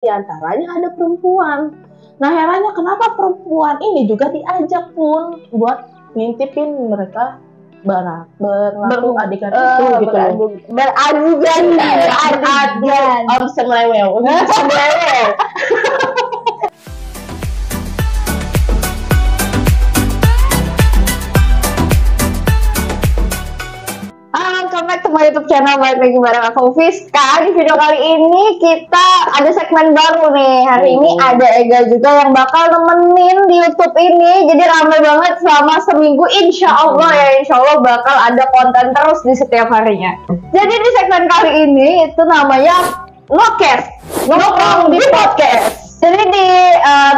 di antaranya ada perempuan. Nah herannya kenapa perempuan ini juga diajak pun buat ngintipin mereka berlaku adegan itu gitu loh. Beradegan. Semlewel. Sama YouTube channel balik lagi bareng aku Fiska. Di video kali ini kita ada segmen baru nih. Hari ini ada Ega juga yang bakal nemenin di YouTube ini. Jadi ramai banget selama seminggu. Insya Allah ya, insya Allah bakal ada konten terus di setiap harinya. Jadi di segmen kali ini itu namanya Nokes, nongkrong di podcast. Jadi di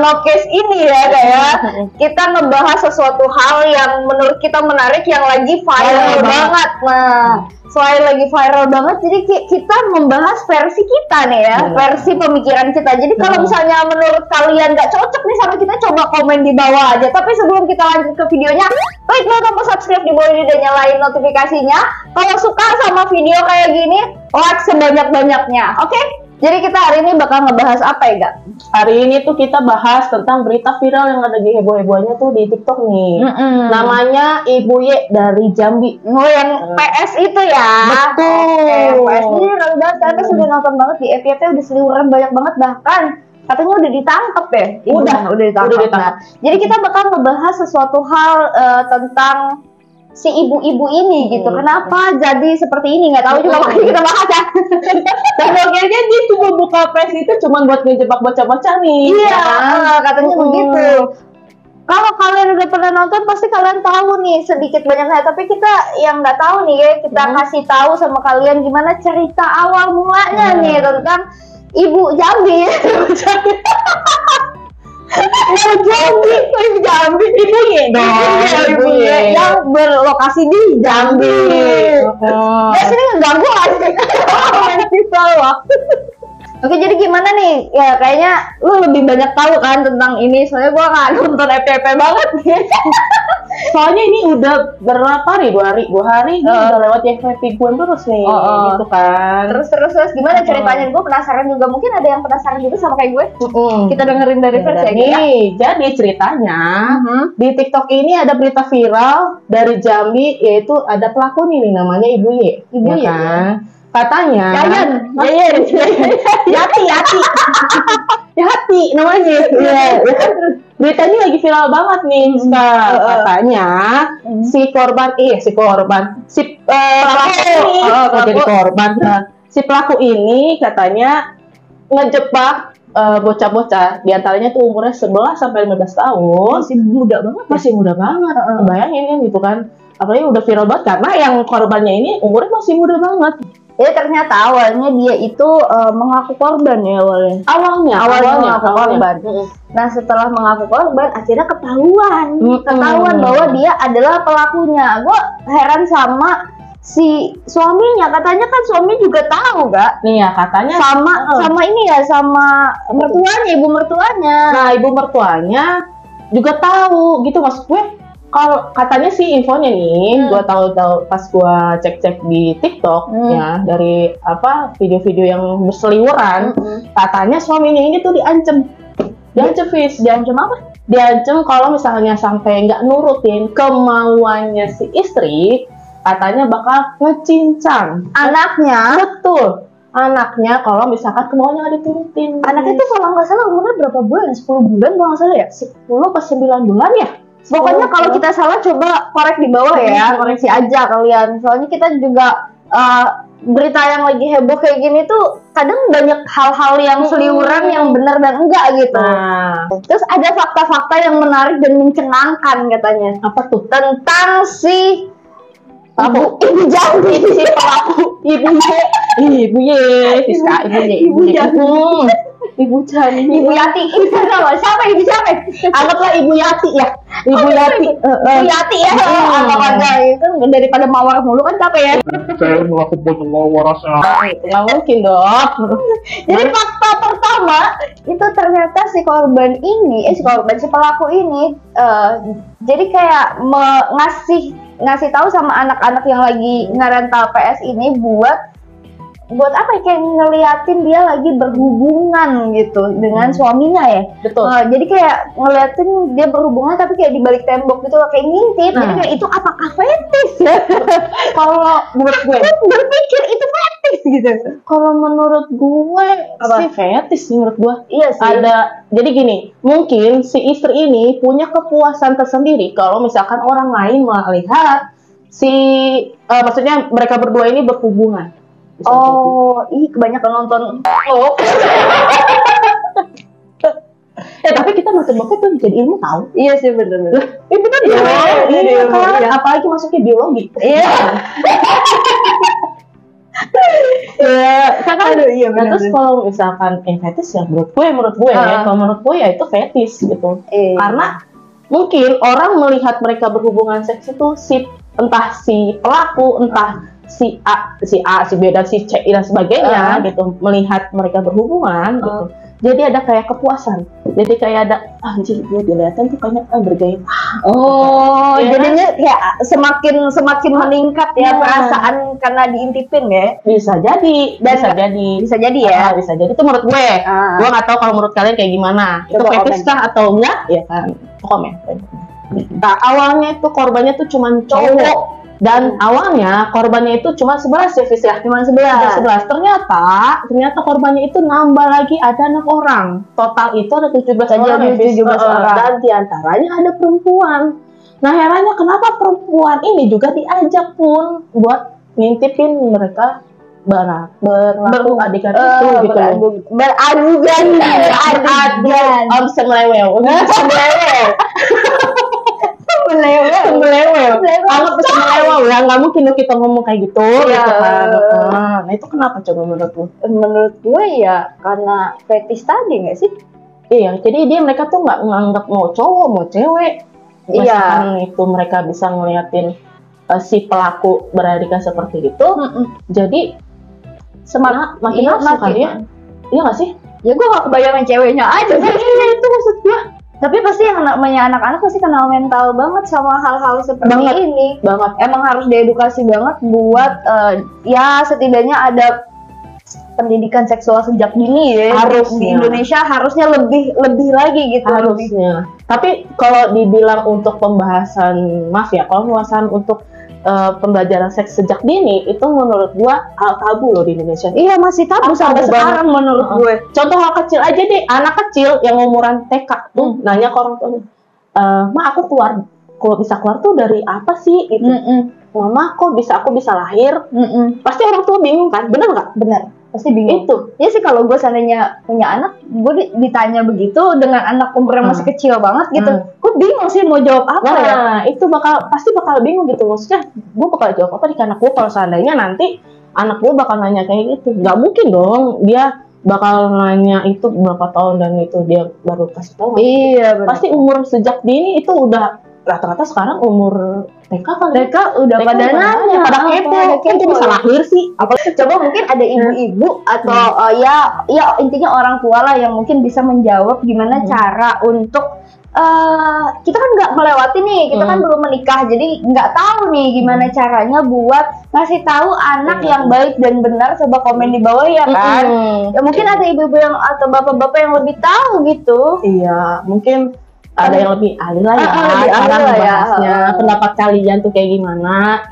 Nokes ini ya kayak kita ngebahas sesuatu hal yang menurut kita menarik yang lagi viral banget. Nah, selain lagi viral banget, jadi kita membahas versi kita nih ya, versi pemikiran kita. Jadi kalau misalnya menurut kalian nggak cocok nih sama kita, coba komen di bawah aja. Tapi sebelum kita lanjut ke videonya, klik tombol subscribe di bawah ini dan nyalain notifikasinya. Kalau suka sama video kayak gini, like sebanyak-banyaknya. Oke? Jadi kita hari ini bakal ngebahas apa ya, Gak? Hari ini tuh kita bahas tentang berita viral yang lagi heboh-hebohnya tuh di TikTok nih. Namanya Ibu Y dari Jambi. Oh, yang PS itu ya? Betul. PS ini rame banget, karena sudah nonton banget di FYP, udah seliweran banyak banget, bahkan katanya udah ditangkap ya? Udah ditangkap. Nah, jadi kita bakal ngebahas sesuatu hal tentang si ibu-ibu ini gitu. Kenapa jadi seperti ini? Nggak tahu juga, makanya kita bahas ya. Dan akhirnya dia cuma buka page itu cuma buat ngejebak bocah-bocah nih. Iya, katanya begitu. Kalau kalian udah pernah nonton pasti kalian tahu nih sedikit banyaknya. Tapi kita yang nggak tahu nih ya, kita kasih tahu sama kalian gimana cerita awal mulanya nih tentang Ibu Jambi. Ibu Jambi, Ibu Y dong, Ibu Y yang berlokasi di Jambi. Ya sini ngeganggu aja. Oke, jadi gimana nih? Ya kayaknya lu lebih banyak tahu kan tentang ini, soalnya gua nggak nonton FYP banget. Soalnya ini udah berapa hari? 2 hari ini udah lewat FYP gue terus nih, gitu kan. Terus gimana ceritanya? Gue penasaran juga, mungkin ada yang penasaran juga sama kayak gue. Kita dengerin dari versi ya. Jadi ceritanya di TikTok ini ada berita viral dari Jambi, yaitu ada pelakon ini namanya Ibu Y. Ibu Y kan? Katanya Yayan. Yati namanya. Berita ini lagi viral banget nih, katanya si pelaku ini katanya ngejebak bocah-bocah, diantaranya tuh umurnya 11 sampai 15 tahun. Masih muda banget. Bayangin kan gitu kan. Apalagi udah viral banget karena yang korbannya ini umurnya masih muda banget. Jadi ternyata awalnya dia itu mengaku korban ya awalnya mengaku korban. Nah, setelah mengaku korban akhirnya ketahuan bahwa dia adalah pelakunya. Gue heran sama si suaminya, katanya kan suami juga tahu gak? Nih ya katanya sama ini ya, sama mertuanya, ibu mertuanya. Nah, ibu mertuanya juga tahu gitu, maksud gue. Kalau katanya sih infonya nih, gue tahu pas gue cek di TikTok ya, dari video-video yang berseliweran, katanya suaminya ini tuh diancam apa? Diancam kalau misalnya sampai nggak nurutin kemauannya si istri, katanya bakal ngecincang anaknya. Betul, anaknya kalau misalkan kemauannya nggak diturutin. Anaknya tuh kalau nggak salah umurnya berapa bulan? 10 bulan kalau nggak salah ya? 10 ke 9 bulan ya? Pokoknya kalau kita salah coba korek di bawah ya, koreksi aja kalian. Soalnya kita juga berita yang lagi heboh kayak gini tuh kadang banyak hal-hal yang seliweran yang benar dan enggak gitu. Terus ada fakta-fakta yang menarik dan mencengangkan katanya. Apa tuh? Tentang si Ibu Jambi, si pelaku Ibu Yati. Siapa Ibu siapa? Anggaplah Ibu Yati ya. Ibu Yati ya. Kan daripada mawar mulu kan capek ya. Saya melakukan waras. Nggak mungkin dong. Jadi fakta pertama itu ternyata si pelaku ini jadi kayak ngasih tahu sama anak-anak yang lagi ngerental PS ini buat buat apa ya, kayak ngeliatin dia lagi berhubungan gitu dengan suaminya ya. Betul. Jadi kayak ngeliatin dia berhubungan tapi kayak di balik tembok gitu kayak ngintip. Jadi kayak itu apakah fetis ya? Kalau menurut gue Berpikir itu fetis gitu. Kalau menurut gue sih fetis sih menurut gue. Iya sih. Jadi gini, mungkin si istri ini punya kepuasan tersendiri kalau misalkan orang lain melihat maksudnya mereka berdua ini berhubungan. Bisa kebanyakan nonton. Tapi kita nonton bokep tuh jadi ilmu tahu. Iya sih bener-bener. Itu kan Iya, kan apalagi masuknya biologi. Iya. Iya Nah, terus kalau misalkan fetis ya menurut gue ya, kalau menurut gue ya itu fetis gitu. Karena mungkin orang melihat mereka berhubungan seks itu entah si pelaku, entah si A, si B dan si C dan sebagainya gitu, melihat mereka berhubungan gitu. Jadi ada kayak kepuasan. Jadi kayak ada anjir gue dilihatin tuh kayaknya bergaya. Jadinya kayak semakin meningkat ya perasaan karena diintipin ya. Bisa jadi ya. Bisa jadi itu menurut gue. Gue nggak tahu kalau menurut kalian kayak gimana. Itu fetis kah atau enggak? Ya kan. Komen. Nah, awalnya itu korbannya tuh cuma cowok. Dan awalnya korbannya itu cuma 11 ya, Fis ya? Cuma 11. Ternyata korbannya itu nambah lagi, ada 6 orang. Total itu ada 17 orang ya, Fis. Dan diantaranya ada perempuan. Nah, herannya kenapa perempuan ini juga diajak pun buat ngintipin mereka berlaku adegan itu gitu. Beradegan. Bisa melewel. Anggap bisa melewel ya, nggak mungkin kita ngomong kayak gitu gitu kan. Nah itu kenapa coba menurut lu? Menurut gue ya karena fetis tadi nggak sih? Iya, jadi mereka tuh nggak menganggap mau cowok mau cewek. Misalkan itu mereka bisa ngeliatin si pelaku beradegan seperti itu, jadi makin nafsu kali ya. Iya nggak sih? Ya gue nggak kebayangin ceweknya aja sih. Itu maksud gue. Tapi pasti yang namanya anak-anak pasti kenal mental banget sama hal-hal seperti ini. Emang harus diedukasi banget buat ya setidaknya ada pendidikan seksual sejak dini ya. Di Indonesia harusnya lebih lagi gitu. Harusnya. Tapi kalau dibilang untuk pembahasan untuk pembelajaran seks sejak dini itu menurut gua hal tabu loh di Indonesia. Iya masih tabu sampai sekarang menurut gue. Contoh hal kecil aja deh, anak kecil yang umuran TK tuh nanya ke orang tuanya, "Ma, aku bisa keluar tuh dari apa sih?" Gitu. "Mama, aku bisa lahir?" Pasti orang tua bingung kan? Bener nggak? Bener. Pasti bingung. Itu. Ya sih kalau gue seandainya punya anak, gue ditanya begitu dengan anak umur yang masih kecil banget gitu, gue bingung sih mau jawab apa ya. Itu pasti bakal bingung gitu. Maksudnya gue bakal jawab apa di anak gue kalau seandainya nanti anak gue bakal nanya kayak gitu. Gak mungkin dong dia bakal nanya itu berapa tahun dan itu dia baru kasih tahu. Iya benar. Pasti umur sejak dini itu udah rata-rata sekarang umur TK udah pada nanya, pada kepo, kan bisa lahir sih. Apalagi coba mungkin ada ibu-ibu atau ya intinya orang tua lah yang mungkin bisa menjawab gimana cara untuk kita kan nggak melewati nih, kita kan belum menikah, jadi nggak tahu nih gimana caranya buat ngasih tahu anak yang baik dan benar. Coba komen di bawah ya kan. Ya mungkin ada ibu-ibu yang atau bapak-bapak yang lebih tahu gitu. Iya, mungkin ada yang lebih ahli lah ya, cara membahasnya. Pendapat kalian tuh kayak gimana?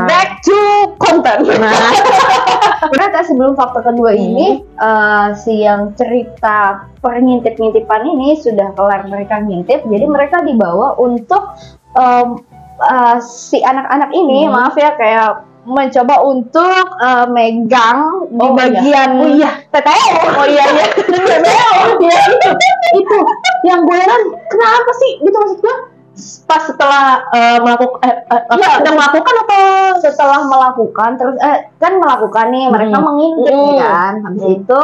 Back to content. Ternyata sebelum faktor kedua ini, si yang cerita pengintip-ngintipan ini sudah kelar mereka ngintip, jadi mereka dibawa untuk si anak-anak ini, maaf ya, kayak mencoba untuk megang di bagian TTO. Itu yang gue heran, kenapa sih gitu maksud gue? Pas setelah melakukan atau setelah melakukan terus kan melakukan nih mereka mengintip kan, habis itu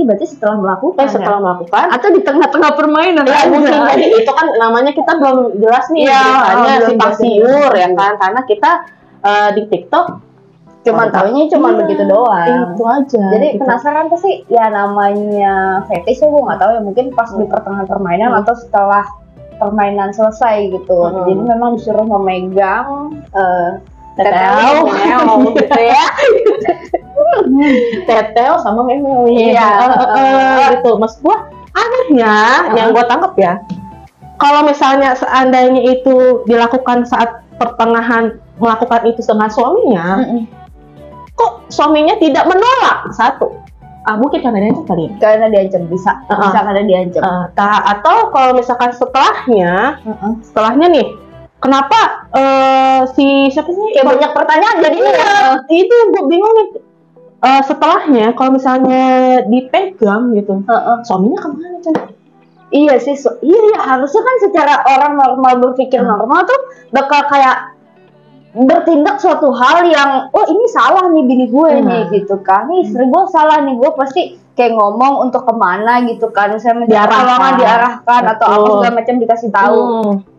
berarti setelah melakukan atau di tengah-tengah permainan mungkin. Jadi itu kan namanya kita belum jelas nih ceritanya simpang siur ya kan, karena kita di TikTok taunya begitu doang. Itu aja. Jadi penasaran tuh sih ya, namanya fetish ya, gue nggak tahu ya, mungkin pas di pertengahan permainan atau setelah permainan selesai gitu. Jadi memang disuruh memegang TTO gitu ya. Teteo sama Memeo. Iya. Gitu. Maksud gua anehnya yang gua tangkap ya. Kalau misalnya seandainya itu dilakukan saat pertengahan melakukan itu dengan suaminya, kok suaminya tidak menolak? Satu, mungkin karena dia kali ya. Karena diancam bisa karena diancam. Atau kalau misalkan setelahnya nih, kenapa si siapa sih? Kayak banyak pertanyaan jadinya. Itu gue bingung nih. Setelahnya kalau misalnya dipegang gitu, suaminya kemana coba? Iya sih, iya harusnya kan secara orang normal berpikir normal tuh bakal kayak bertindak suatu hal yang ini salah nih bini gue nih gitu kan, nih istri gue salah nih, gue pasti kayak ngomong untuk kemana gitu kan, misalnya diarahkan atau apa segala macam dikasih tahu.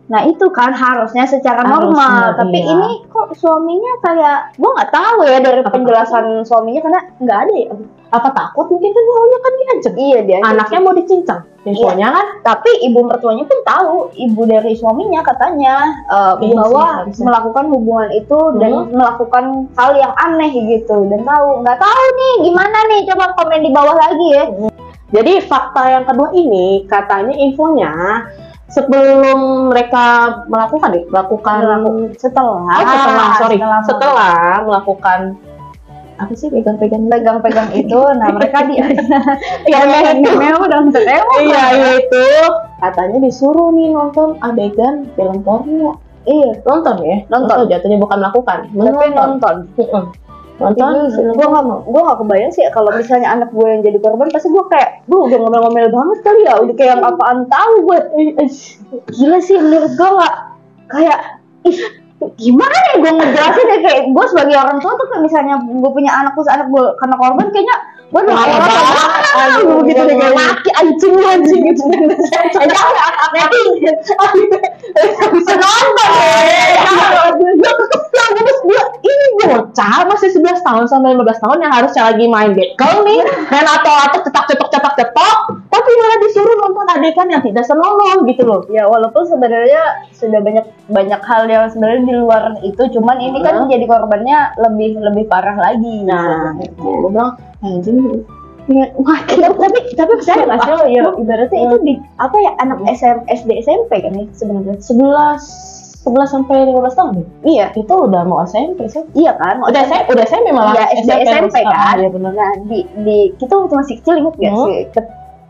Nah itu kan harusnya secara normal, tapi ini kok suaminya kayak gue nggak tahu ya dari penjelasan suaminya, karena nggak ada ya. Apa takut mungkin kan maunya kan diancam? Iya, diancam. Anaknya mau dicincang. Suaminya kan, tapi ibu mertuanya pun tahu, ibu dari suaminya katanya bahwa melakukan hubungan itu dan melakukan hal yang aneh gitu, dan nggak tahu nih gimana nih, coba komen di bawah lagi ya. Jadi fakta yang kedua ini katanya infonya sebelum mereka setelah melakukan apa sih pegang-pegang itu, nah mereka Memeo dan Teteo. Iya itu katanya disuruh nih nonton adegan film porno. Iya, nonton jatuhnya bukan melakukan, tapi nonton. Gue gak kebayang sih kalau misalnya anak gue yang jadi korban, pasti gue kayak, udah ngomel-ngomel banget kali ya, udah kayak apaan tahu gue. Gila sih, menurut gue gak kayak, gimana ya gue ngejelasin ya, kayak gue sebagai orang tua tuh kayak misalnya gue punya anak, terus anak gue kena korban, kayaknya gue udah marah gitu deh, kayak mati anjing gitu. Bisa nonton ini bocah masih 11 tahun sampai 15 tahun yang harusnya lagi main bekel nih, dan atau cetak, tapi malah disuruh nonton adegan yang tidak senonoh gitu loh. Ya walaupun sebenarnya sudah banyak hal yang sebenarnya di luar itu, cuman ini kan jadi korbannya lebih parah lagi. Nah, gue bilang anjing. Tapi percaya nggak sih lo ya, ibaratnya itu di apa ya, anak SD SMP kan ya sebenarnya 11 sampai 15 tahun. Iya, itu udah mau SMP sih. Iya kan? Udah SMP malah. Iya, SMP kan. Iya benar. Nah, di kita waktu masih kecil ingat gak sih?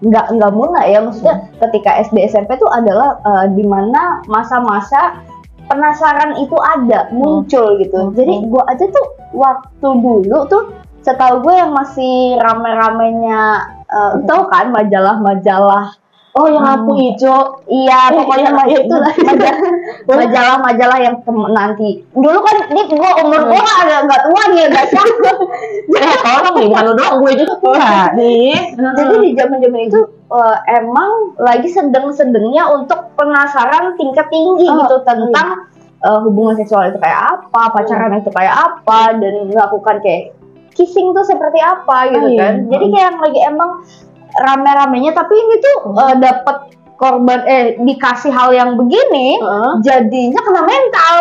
Nggak muna ya, maksudnya ketika SD SMP tuh adalah di mana masa-masa penasaran itu ada muncul gitu. Jadi gua aja tuh waktu dulu tuh, setahu gue yang masih rame-ramenya tau kan majalah-majalah. Oh, yang lampu hijau. Iya, pokoknya itu majalah-majalah yang nanti. Dulu kan ini gue umur gue agak tua nih, agak siapa. Tolong nih, bukan doang, gue juga tua nih. Jadi di zaman-zaman itu emang lagi sedang-sedangnya untuk penasaran tingkat tinggi gitu tentang hubungan seksual itu kayak apa, pacaran itu kayak apa, dan melakukan kayak kissing tuh seperti apa gitu kan. Jadi kayak yang lagi emang rame-ramenya, tapi ini tuh dapat korban dikasih hal yang begini, jadinya kena mental.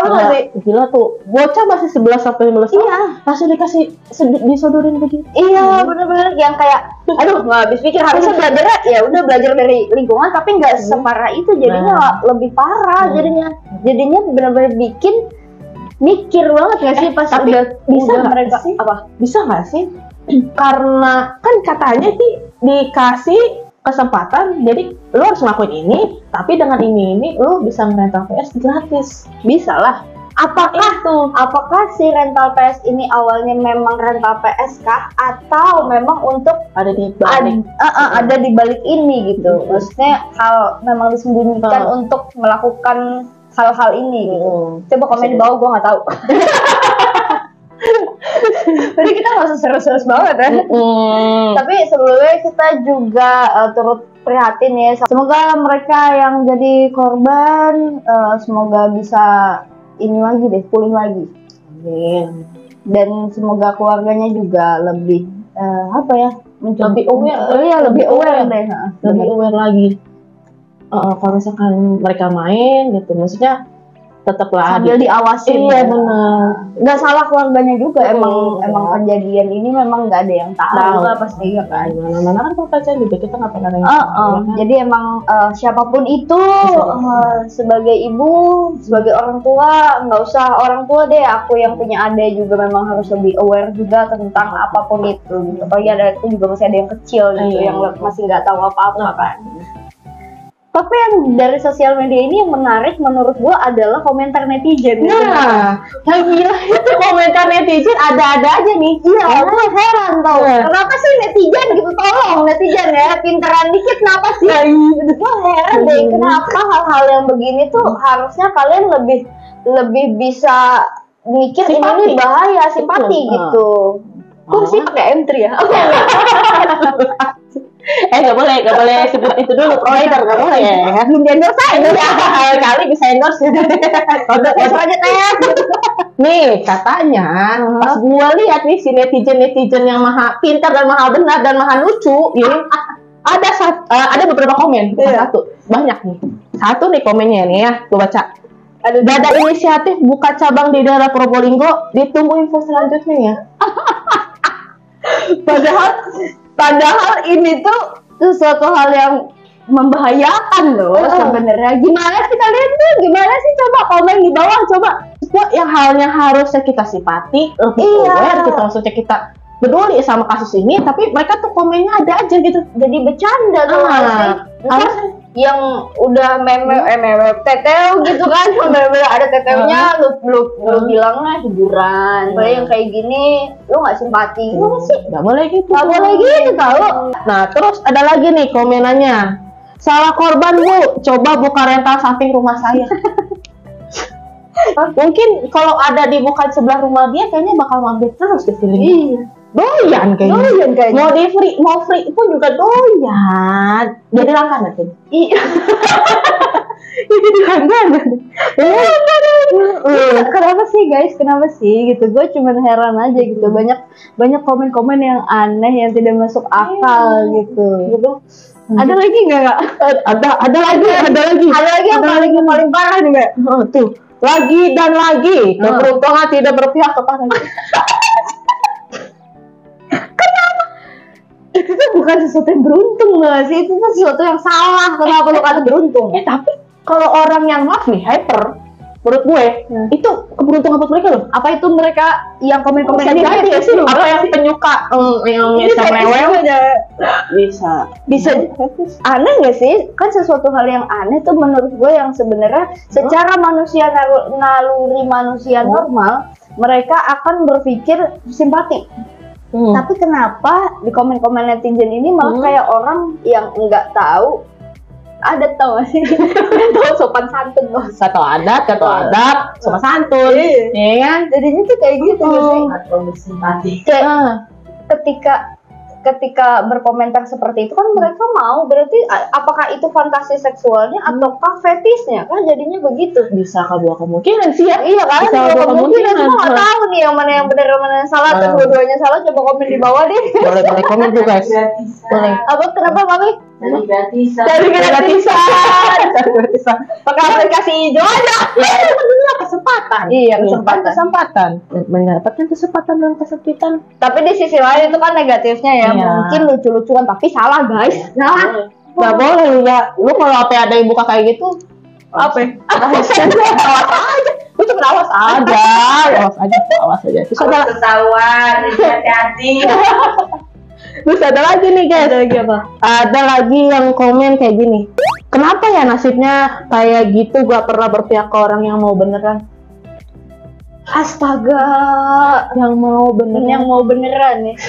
Gila tuh, bocah masih 11 sampai 15 tahun. Iya, langsung dikasih disodorin begitu. Iya, bener-bener yang kayak aduh, nggak habis pikir. Harusnya belajar dari lingkungan, tapi nggak separah itu, jadinya lebih parah. Jadinya bener-bener bikin mikir banget nggak sih pas tapi bisa mereka sih? Bisa nggak sih? Karena kan katanya sih dikasih kesempatan, jadi lo harus ngelakuin ini, tapi dengan ini lo bisa ngerental PS gratis. Bisa lah. Apakah si rental PS ini awalnya memang rental PS kah, atau memang untuk ada di balik ada di balik ini gitu? Maksudnya hal memang disembunyikan untuk melakukan hal-hal ini gitu. Coba komen di bawah, gue nggak tahu. Jadi kita nggak usah serius-serius banget ya. Tapi sebelumnya kita juga turut prihatin ya. Semoga mereka yang jadi korban semoga bisa ini lagi deh, pulih lagi. Amin. Dan semoga keluarganya juga lebih lebih aware. lebih aware deh. Lebih aware lagi. Kalau misalkan mereka main gitu, maksudnya tetaplah sambil diawasin. Iya benar. Nggak salah keluarganya juga, emang kejadian ini memang nggak ada yang tahu lah pasti ya kan. Mana kan pacaran juga kita nggak pernah yang Jadi emang siapapun itu sebagai ibu, sebagai orang tua, nggak usah orang tua deh, aku yang punya adik juga memang harus lebih aware juga tentang apapun itu gitu. Apalagi ada itu juga masih ada yang kecil gitu yang masih nggak tahu apa-apa kan. Tapi yang dari sosial media ini yang menarik menurut gua adalah komentar netizen. Nah, yang gila itu komentar netizen ada-ada aja nih. Iya, aku heran tau. Kenapa sih netizen gitu? Tolong netizen ya, pinteran dikit kenapa sih? Gue heran deh, kenapa hal-hal yang begini tuh harusnya kalian lebih bisa mikir ini nih bahaya, simpati gitu. Kok sih pakai M3 ya? Oke. Nggak boleh sebut itu dulu provider, nggak boleh ya. Belum endorse aja. Kali bisa endorse. Endorse aja kayak. Nih katanya pas gua lihat nih si netizen yang maha pintar dan maha benar dan maha lucu ini ada beberapa komen. Satu banyak nih. Satu nih komennya nih ya, gua baca. Ada inisiatif buka cabang di daerah Probolinggo, ditunggu info selanjutnya ya. Padahal ini tuh sesuatu hal yang membahayakan loh sebenarnya. Gimana sih kalian tuh? Gimana sih, coba komen di bawah coba. Yang halnya harusnya kita simpati, lebih aware, kita maksudnya kita peduli sama kasus ini, tapi mereka tuh komennya ada aja gitu. Jadi bercanda tuh yang udah meme teteo gitu kan, bener-bener ada teteonya, lu bilang lah hiburan. Kalau yang kayak gini lu nggak simpati, gimana sih? Nggak boleh gitu, tahu. Nah terus ada lagi nih komenannya, salah korban bu, coba buka rental samping rumah saya. Mungkin kalau ada di bukan sebelah rumah dia, kayaknya bakal mampir terus deh feeling. Doyan kayaknya. Mau free pun juga doyan. Jadi langganan kan? Iya. Jadi langganan. Kenapa sih guys? Kenapa sih gitu? Gue cuma heran aja gitu. Banyak komen-komen yang aneh yang tidak masuk akal gitu. Ada lagi nggak? Ada lagi yang paling parah nih Mbak. Tuh. Lagi dan lagi keberuntungan tidak berpihak kepada itu tuh bukan sesuatu yang beruntung nggak sih, itu tuh sesuatu yang salah. Kenapa lu kata beruntung? Tapi kalau orang yang maaf nih hyper, menurut gue itu keberuntungan buat mereka loh. Apa itu mereka yang komen-komen ini jadi sih? Apa yang penyuka yang bisa rewel? Bisa aneh nggak sih? Kan sesuatu hal yang aneh tuh menurut gue yang sebenarnya secara manusia naluri manusia normal mereka akan berpikir simpati. Tapi kenapa di komen-komen netizen ini malah kayak orang yang nggak tahu adat, tau gak sih? Tahu sopan santun loh. Satu adat, sopan santun. Iya kan? Jadinya tuh kayak gitu sih. Atau bersimpati. Ketika berkomentar seperti itu kan mereka mau, berarti apakah itu fantasi seksualnya ataukah fetisnya kan jadinya begitu. Bisa kedua kemungkinan sih ya. Iya kan, kedua kemungkinan. Semua nggak tahu nih yang mana yang benar mana yang salah atau dua-duanya salah. Coba komen di bawah deh. Boleh komen tuh guys. Boleh. Apa kenapa Mami? Dari gratisan. Pakai aplikasi hijau aja. Kesempatan. Iya, kesempatan. Mendapatkan kesempatan dan kesempitan. Tapi di sisi lain itu kan negatifnya ya. Mungkin lucu-lucuan tapi salah guys. Nah, nggak boleh ya. Lu kalau ada yang buka kayak gitu, apa? Awas aja. Lu cuma awas aja. Terus ada ketahuan, hati-hati. Terus ada lagi nih guys. Ada lagi yang komen kayak gini. Kenapa ya nasibnya kayak gitu? Gak pernah berpihak ke orang yang mau beneran. Astaga, yang mau beneran nih.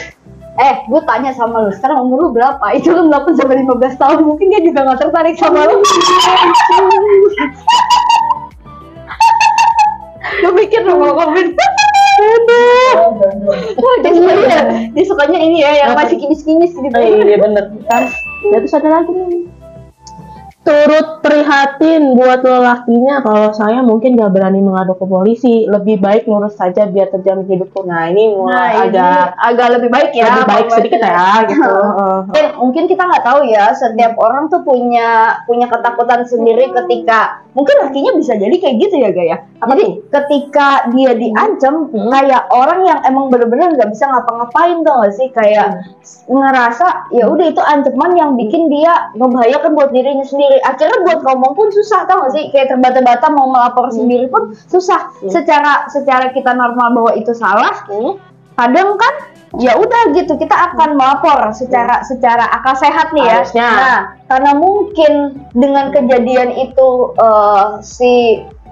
Gue tanya sama lu, sekarang umur lu berapa? Itu lu 8-15 tahun, mungkin dia juga gak tertarik sama lu. Gue mikir dong mau komen. Dia sukanya ini ya, yang masih kinis-kinis gitu. Iya bener. Terus ada lagi nih. turut prihatin buat lelakinya. Kalau saya mungkin gak berani mengadu ke polisi, lebih baik ngurus saja biar terjamin hidupku. Nah ini mulai agak lebih baik ya, lebih baik sedikit ya gitu. Mungkin kita nggak tahu ya, setiap orang tuh punya ketakutan sendiri ketika mungkin lakinya bisa jadi kayak gitu ya Gaya. Jadi ketika dia diancam kayak orang yang emang bener-bener nggak bisa ngapa-ngapain tuh nggak sih, kayak ngerasa ya udah itu ancaman yang bikin dia membahayakan buat dirinya sendiri. Akhirnya buat ngomong pun susah, tau gak sih, kayak terbata-bata mau melapor sendiri pun susah. Secara kita normal bahwa itu salah, kadang kan ya udah gitu kita akan melapor secara akal sehat nih ya. Harusnya. Nah, karena mungkin dengan kejadian itu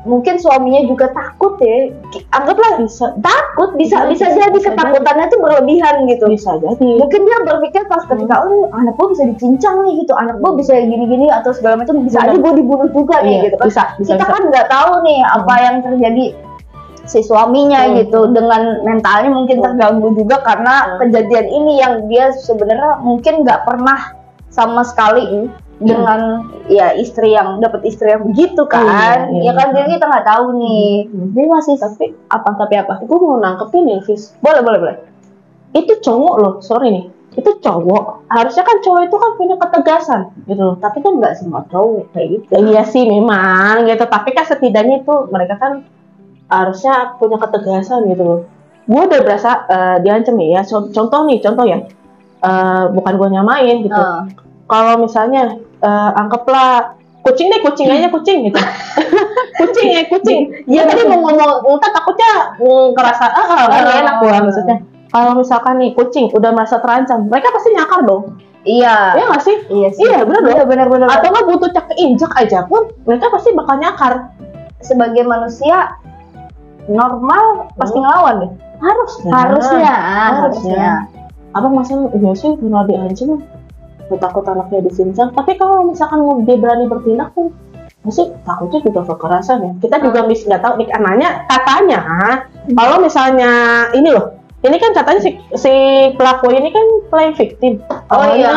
mungkin suaminya juga takut ya, anggaplah takut, bisa jadi ketakutannya tuh berlebihan gitu. Bisa jadi. Mungkin dia berpikir pas ketika anak gue bisa dicincang nih gitu, anak gue bisa gini-gini atau segala macam, bisa aja gue dibunuh juga nih gitu kan. Kita kan nggak tahu nih apa yang terjadi si suaminya gitu, dengan mentalnya mungkin terganggu juga karena kejadian ini yang dia sebenarnya mungkin nggak pernah sama sekali dengan ya istri yang begitu kan. Ya kan, jadi kita nggak tahu nih. Dia masih tapi apa? Gue mau nangkepin nih, Fis. Boleh. Itu cowok loh, sorry nih. Itu cowok. Harusnya kan cowok itu kan punya ketegasan gitu loh. Tapi kan nggak semua cowok kayak gitu. Iya sih memang gitu. Tapi kan setidaknya itu mereka kan harusnya punya ketegasan gitu loh. Gue udah berasa diancam ya. Contoh ya. Bukan gue nyamain gitu. Kalau misalnya anggaplah kucing aja kucing gitu. kucing. Dia tadi mau ngomong, entah takutnya ngerasa nggak enak gue maksudnya. Kalau misalkan nih kucing udah merasa terancam, mereka pasti nyakar dong. Iya nggak sih? Iya sih. Iya benar dong. Benar. Atau nggak butuh keinjak aja pun, mereka pasti bakal nyakar. Sebagai manusia normal pasti ngelawan deh. Harusnya. Apa maksudnya? Iya sih, kalau diancam takut anaknya disincang. Tapi kalau misalkan dia berani bertindak pun masih takutnya juga kekerasan ya. Kita juga nggak tahu nih, katanya kalau misalnya ini loh, ini kan katanya si pelaku ini kan playing victim. Awalnya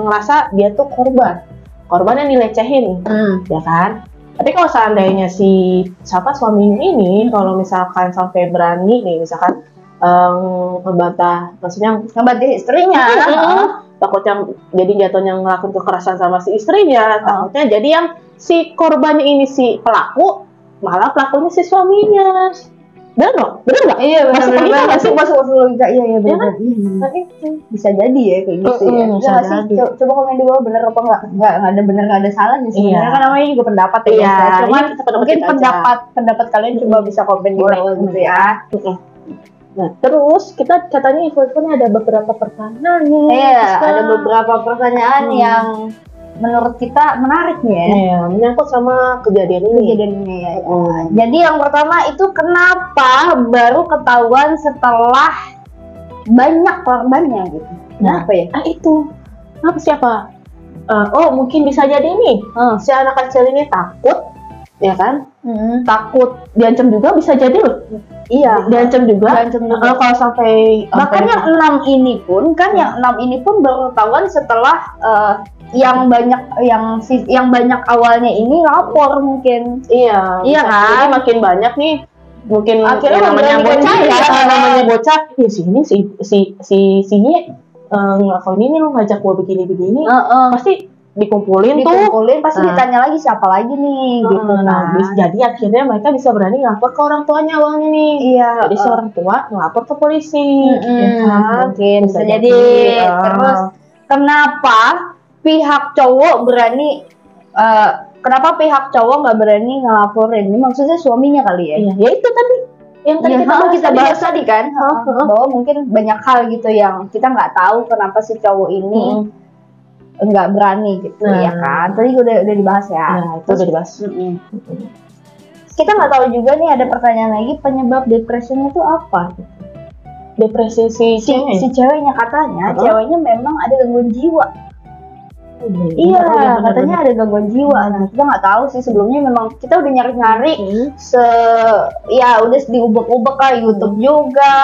ngerasa dia tuh korban yang dilecehin, ya kan. Tapi kalau seandainya si suaminya ini kalau misalkan sampai berani nih, misalkan ngebantah istrinya, takutnya jadi jatuhnya ngelakuin kekerasan sama si istrinya, takutnya jadi yang si korbannya ini si pelaku, malah pelakunya si suaminya. Bener nggak? Iya benar. Masuk logika. Iya benar. Bisa jadi ya kayak gitu ya. Bisa jadi. Coba komen di bawah, benar apa nggak ada benar, nggak ada salahnya sebenarnya. Kan namanya juga pendapat ya. Iya. Cuman mungkin pendapat kalian coba bisa komen di bawah gitu ya. Nah, terus kita katanya info-infonya ada beberapa pertanyaan nih. Iya, ada beberapa pertanyaan yang menurut kita menarik nih ya. Iya, menyangkut sama kejadian ini ya. Jadi yang pertama itu kenapa baru ketahuan setelah banyak korbannya gitu? Kenapa ya? Itu. Siapa? Mungkin bisa jadi nih. Si anak kecil ini takut, ya kan? Takut diancam juga bisa jadi loh. Iya, diancam juga. Kalau sampai bahkan yang 6 ini pun baru ketahuan setelah yang banyak awalnya ini lapor mungkin. Iya kan? Jadi makin banyak nih, mungkin akhirnya namanya bocah ya si ngelakuin ini lo ngajak gua begini pasti dikumpulin pasti ditanya lagi siapa lagi nih gitu. Nah, jadi akhirnya mereka bisa berani ngelapor ke orang tuanya awalnya nih. Iya. Jadi si orang tua ngelapor ke polisi. Mungkin bisa jadi. Terus kenapa pihak cowok nggak berani ngelaporin? Ini maksudnya suaminya kali ya? Iya. Ya itu tadi yang tadi kita bahas tadi kan, bahwa mungkin banyak hal gitu yang kita nggak tahu kenapa si cowok ini nggak berani gitu ya kan. Tadi udah dibahas ya. Nah, itu udah dibahas. Kita nggak tahu juga nih, ada pertanyaan lagi, penyebab depresinya itu apa? Depresi si ceweknya katanya ceweknya memang ada gangguan jiwa. Iya, katanya ada gangguan jiwa. Nah, kita nggak tahu sih sebelumnya, memang kita udah nyari-nyari ya udah diubek-ubek lah, YouTube juga,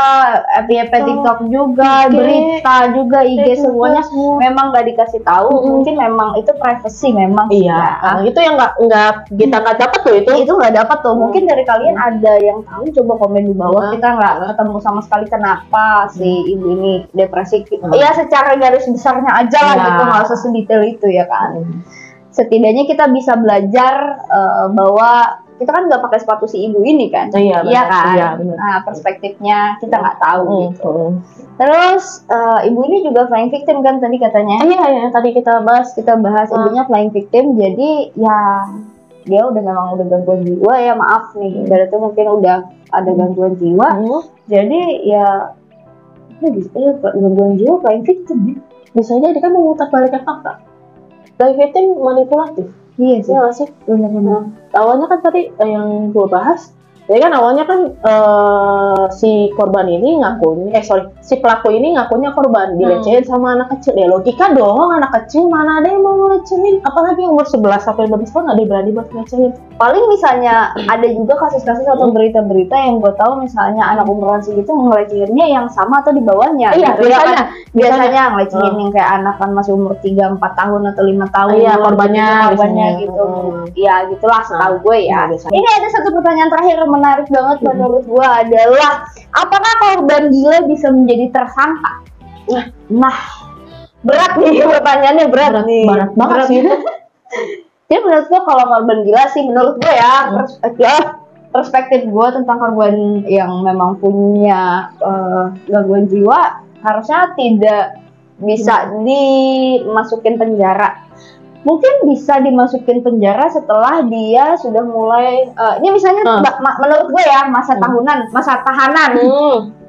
FYP TikTok juga, berita juga, IG semuanya memang nggak dikasih tahu. Mungkin memang itu privacy memang. Iya, itu yang nggak kita nggak dapat tuh itu nggak dapat tuh. Mungkin dari kalian ada yang tahu, coba komen di bawah. Kita nggak ketemu sama sekali kenapa si ibu ini depresi. Ya secara garis besarnya aja lah gitu, nggak usah sedetail itu ya kan. Setidaknya kita bisa belajar bahwa kita kan nggak pakai sepatu si ibu ini kan. Iya kan. Iya, nah, perspektifnya kita nggak tahu gitu. Terus ibu ini juga flying victim kan tadi katanya. Iya, tadi kita bahas ibunya flying victim. Jadi ya dia memang udah gangguan jiwa ya, maaf nih. Berarti mungkin udah ada gangguan jiwa. Jadi ya gangguan jiwa flying victim. Bisa jadi kan memutar balikan fakta. Flying victim manipulatif. Iya sih. Iya nggak sih? Benar-benar. Awalnya kan tadi yang gue bahas, jadi kan awalnya kan si korban ini ngakunya, si pelaku ini ngakunya korban, dilecehin sama anak kecil. Ya logika dong, anak kecil mana ada yang mau ngelecehin, apalagi umur 11 sampai 12 tahun ada yang berani buat ngelecehin. Paling misalnya ada juga kasus-kasus atau berita-berita yang gue tahu, misalnya anak umuran segitu ngelecehinnya yang sama atau di bawahnya. Iya, biasanya ngelecehin yang kayak anak kan masih umur 3-4 tahun atau 5 tahun. Iya, korbannya gitu. Ya gitulah setahu gue ya. Ini ada satu pertanyaan terakhir menarik banget menurut gue adalah, apakah korban gila bisa menjadi tersangka? Nah, berat nih pertanyaannya, berat banget sih. Jadi menurut gue kalau korban gila sih, menurut gue ya, perspektif gue tentang korban yang memang punya gangguan jiwa harusnya tidak bisa dimasukin penjara. Mungkin bisa dimasukin penjara setelah dia sudah mulai ini misalnya menurut gue ya, masa tahanan.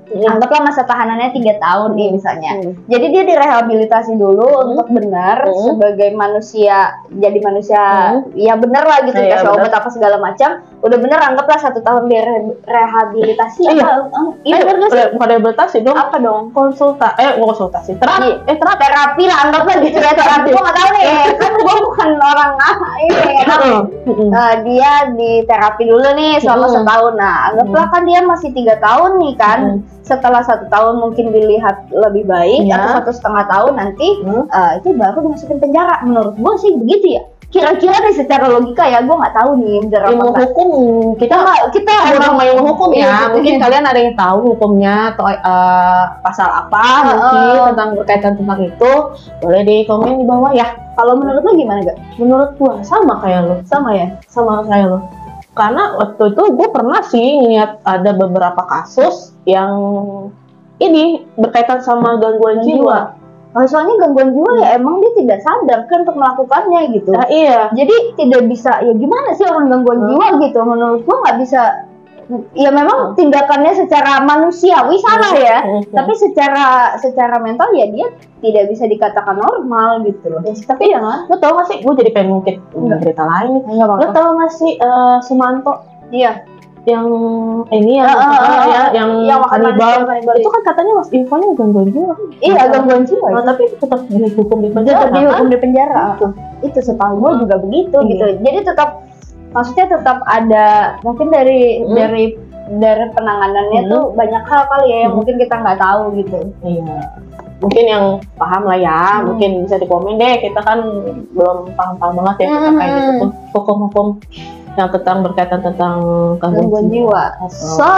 Anggaplah masa tahanannya 3 tahun nih misalnya. Jadi dia direhabilitasi dulu untuk benar sebagai manusia, jadi manusia ya benar lah gitu, kasih obat apa segala macam. Udah bener, anggaplah 1 tahun direhabilitasi. Bukan rehabilitasi dong. Apa dong? Konsultasi. Terapi lah, anggaplah gitu ya, terapi. Gue nggak tahu nih, kan gue bukan orang ini. Dia di terapi dulu nih selama 1 tahun. Nah, anggaplah kan dia masih 3 tahun nih kan. Setelah 1 tahun mungkin dilihat lebih baik, atau 1,5 tahun nanti itu baru dimasukin penjara. Menurut gue sih begitu ya. Kira-kira nih secara logika ya, gue nggak tahu nih ilmu hukum. Kita orang ilmu hukum ya. Mungkin kalian ada yang tahu hukumnya atau pasal apa mungkin tentang berkaitan tentang itu, boleh di komen di bawah ya. Kalau menurut lo gimana gak? Menurut gue sama kayak lo. Sama kayak lo. Karena waktu itu gue pernah sih ngeliat ada beberapa kasus yang ini berkaitan sama gangguan jiwa. Soalnya gangguan jiwa ya emang dia tidak sadar kan untuk melakukannya gitu. Iya. Jadi tidak bisa, ya gimana sih orang gangguan jiwa gitu. Menurut gua nggak bisa. Ya memang tindakannya secara manusiawi salah ya. Tapi secara mental ya dia tidak bisa dikatakan normal gitu loh. Tapi ya kan, lo tau gak sih? Gue jadi pengen ngungkit berita lain nih. Lo tau gak sih Sumanto? Iya. Yang ini yang kanibal itu kan katanya mas infonya gangguan jiwa. Iya, gangguan jiwa. Tapi tetap dihukum di penjara. Dihukum di penjara. Itu setahu gue juga begitu gitu. Jadi maksudnya tetap ada mungkin dari penanganannya tuh banyak hal kali ya yang mungkin kita nggak tahu gitu. Iya. Mungkin yang paham lah ya, mungkin bisa di komen deh. Kita kan belum paham banget ya terkait itu tuh hukum-hukum yang berkaitan tentang gangguan jiwa. So,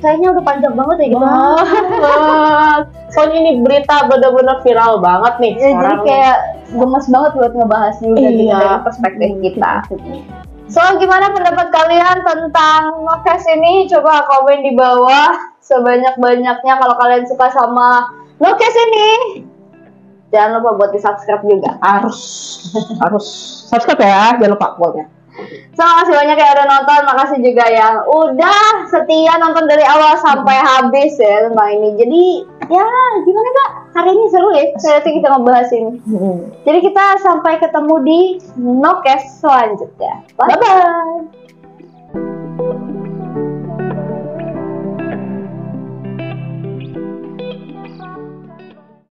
kayaknya udah panjang banget ya gitu. Soalnya ini berita benar-benar viral banget nih. Jadi kayak gemes banget buat ngebahas juga gitu dari perspektif kita. So, gimana pendapat kalian tentang Nokes ini? Coba komen di bawah sebanyak-banyaknya kalau kalian suka sama Nokes ini. Jangan lupa buat di-subscribe juga. Harus subscribe ya, jangan lupa pokoknya. So, makasih banyak yang udah nonton, makasih juga yang udah setia nonton dari awal sampai habis ya tentang ini. Jadi ya gimana Kak? Hari ini seru ya, saya kita ngebahas ini. Jadi kita sampai ketemu di Nokes selanjutnya. Bye-bye.